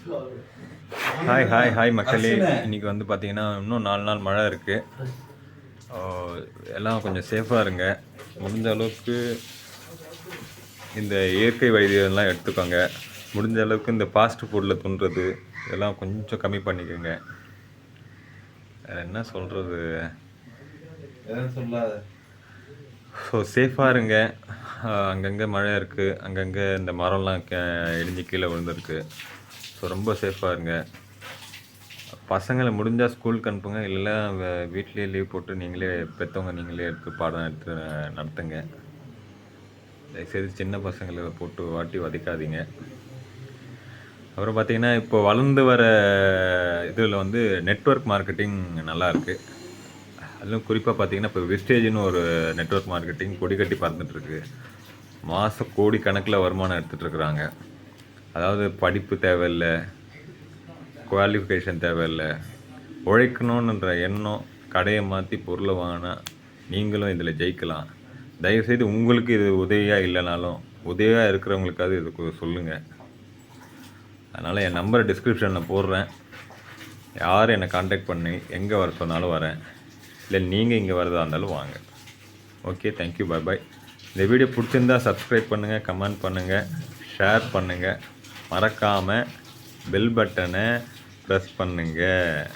Hi மக்களே. இன்றைக்கி வந்து பார்த்திங்கன்னா இன்னும் 4 நாள் மழை இருக்குது. எல்லாம் கொஞ்சம் சேஃபாக இருங்க. முடிஞ்ச அளவுக்கு இந்த இயற்கை வைத்தியம்லாம் எடுத்துக்கோங்க. முடிஞ்ச அளவுக்கு இந்த ஃபாஸ்ட் ஃபுட்டில் துண்டுறது இதெல்லாம் கொஞ்சம் கம்மி பண்ணிக்கோங்க. என்ன சொல்கிறது, சொல்லாத. ஸோ சேஃபாக இருங்க. அங்கங்கே மழை இருக்குது, அங்கங்கே இந்த மரம்லாம் இடிஞ்சு கீழே விழுந்துருக்கு. ஸோ ரொம்ப சேஃபாக இருங்க. பசங்களை முடிஞ்சால் ஸ்கூலுக்கு அனுப்புங்க, இல்லைன்னா வீட்லேயே லீவ் போட்டு நீங்களே பெற்றவங்க நீங்களே எடுத்து பாடம் எடுத்து நடத்துங்க. தயவுசெய்து சின்ன பசங்களை போட்டு வாட்டி வதைக்காதீங்க. அப்புறம் பார்த்திங்கன்னா இப்போ வளர்ந்து வர இதில் வந்து நெட்வொர்க் மார்க்கெட்டிங் நல்லாயிருக்கு. அதுவும் குறிப்பாக பார்த்திங்கன்னா இப்போ விஸ்டேஜ்னு ஒரு நெட்வொர்க் மார்க்கெட்டிங் கொடி கட்டி பறந்துட்டுருக்கு. மாதம் கோடி கணக்கில் வருமானம் எடுத்துகிட்ருக்குறாங்க. அதாவது படிப்பு தேவையில்லை, குவாலிஃபிகேஷன் தேவையில்லை, உழைக்கணுன்ற எண்ணம், கடையை மாற்றி பொருளை வாங்கினா நீங்களும் இதில் ஜெயிக்கலாம். தயவுசெய்து உங்களுக்கு இது உதவியாக இல்லைனாலும் உதவியாக இருக்கிறவங்களுக்காவது இதுக்கு சொல்லுங்கள். அதனால் என் நம்பரை டிஸ்கிரிப்ஷனில் போடுறேன். யார் என்னை காண்டாக்ட் பண்ணி எங்கே வர சொன்னாலும் வரேன், இல்லை நீங்கள் இங்கே வரதா இருந்தாலும் வாங்க. ஓகே, தேங்க்யூ, பாய். இந்த வீடியோ பிடிச்சிருந்தால் சப்ஸ்கிரைப் பண்ணுங்கள், கமெண்ட் பண்ணுங்கள், ஷேர் பண்ணுங்கள். மறக்காமல் பெல் பட்டனை ப்ரெஸ் பண்ணுங்கள்.